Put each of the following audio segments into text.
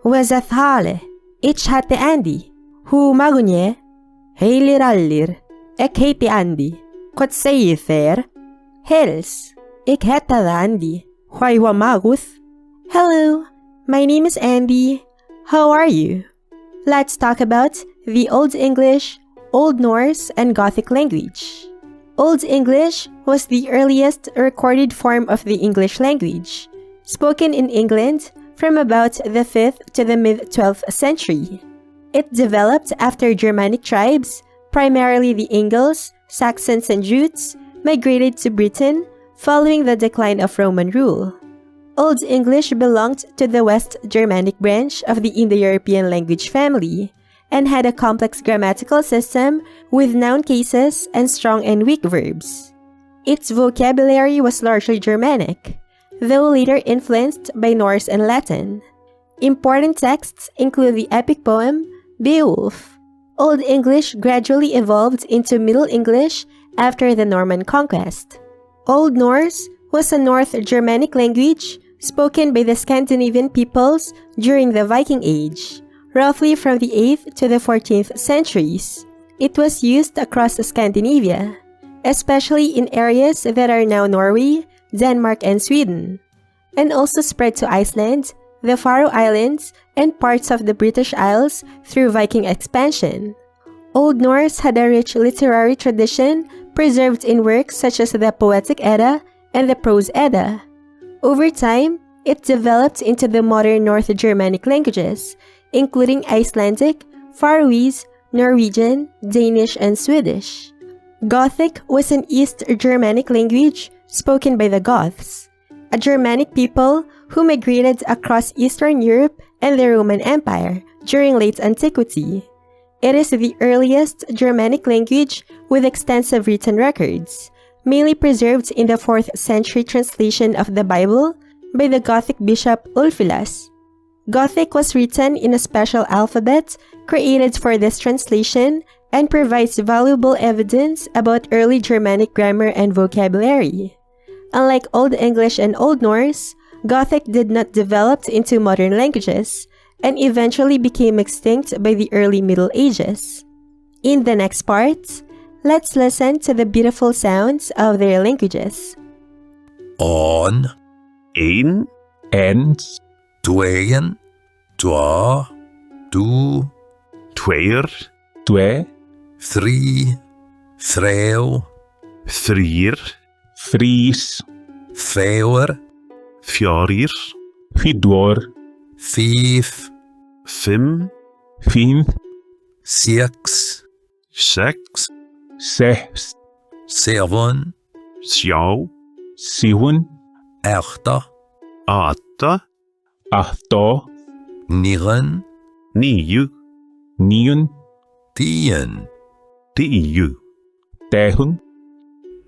Wesaþ hāle, hātte andi, magon, Heilir allir, heiti andi, Hvat segið hels, hette andi, maguth. Hello, my name is Andy. How are you? Let's talk about the Old English, Old Norse, and Gothic language. Old English was the earliest recorded form of the English language, spoken in England from about the 5th to the mid-12th century. It developed after Germanic tribes, primarily the Angles, Saxons, and Jutes, migrated to Britain following the decline of Roman rule. Old English belonged to the West Germanic branch of the Indo-European language family and had a complex grammatical system with noun cases and strong and weak verbs. Its vocabulary was largely Germanic, though later influenced by Norse and Latin. Important texts include the epic poem Beowulf. Old English gradually evolved into Middle English after the Norman conquest. Old Norse was a North Germanic language spoken by the Scandinavian peoples during the Viking Age, roughly from the 8th to the 14th centuries. It was used across Scandinavia, especially in areas that are now Norway, Denmark, and Sweden, and also spread to Iceland, the Faroe Islands, and parts of the British Isles through Viking expansion. Old Norse had a rich literary tradition preserved in works such as the Poetic Edda and the Prose Edda. Over time, it developed into the modern North Germanic languages, including Icelandic, Faroese, Norwegian, Danish, and Swedish. Gothic was an East Germanic language spoken by the Goths, a Germanic people who migrated across Eastern Europe and the Roman Empire during late antiquity. It is the earliest Germanic language with extensive written records, mainly preserved in the 4th century translation of the Bible by the Gothic bishop Ulfilas. Gothic was written in a special alphabet created for this translation and provides valuable evidence about early Germanic grammar and vocabulary. Unlike Old English and Old Norse, Gothic did not develop into modern languages and eventually became extinct by the early Middle Ages. In the next part, let's listen to the beautiful sounds of their languages. On, Ein, Ens, tweeën, twa, du, tveir, twe, three, threw, þrír, threes, feur, fjórir, fidor, fief, fimm, fimm, six, sex, sex, seven, sjá, seven, átta, átta, átta, negen, níu, níun, tien, tíu, tehun,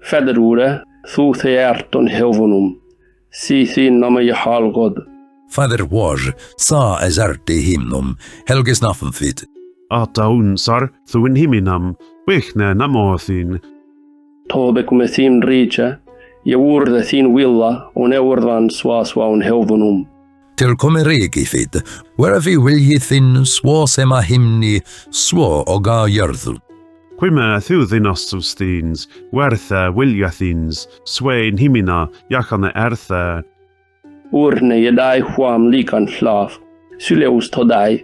Federúre, þú þeirton hefunum, þín nama ég halgod. Father war, sa ezarte himnum, helges naffenfit, ata unsar thuin himinam, vihne namothin, Tóbekum með þín ríkja, ég úrða þín villa og neurðan svasvaun hefunum. til kommer regifid, wherever will ye thin, swa sema himni, swa oga jörðul. Quime thúðinastústíns, wertha viljathins, svein himina, jakane ertha, Úrne ég dæ hvam líkan hlaf, syleus todæ.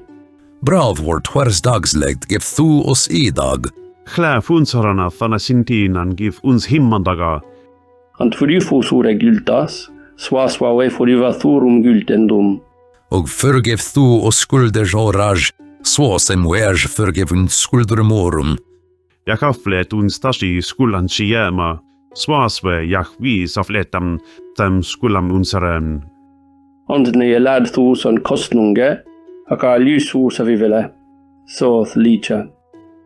Brav vårt tvärsdagslägd gef thu oss i dag, Kläf unsarana thana sintinan gif uns himmandaga, Ant fyrjufusure gyltas, svasvaue fyrjuvathurum gyltendum. og förgef thu oss skulders oraj, swa sem wers förgef uns skuldermorum, ja kaflet uns tashi skullan shiema, swasve jahvi safletam tam skullam unsaren. Andne ég lærð þú son kostnunge, haka lyshusa vivele, soth líkja.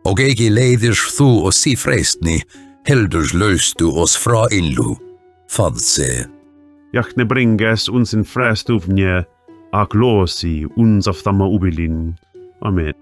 og egi leiders thu oss i frestni, helders löstu oss fra illu, fadse. Jachne bringes uns in frestuvnje, ak losi uns av thamma ubilin. Amen.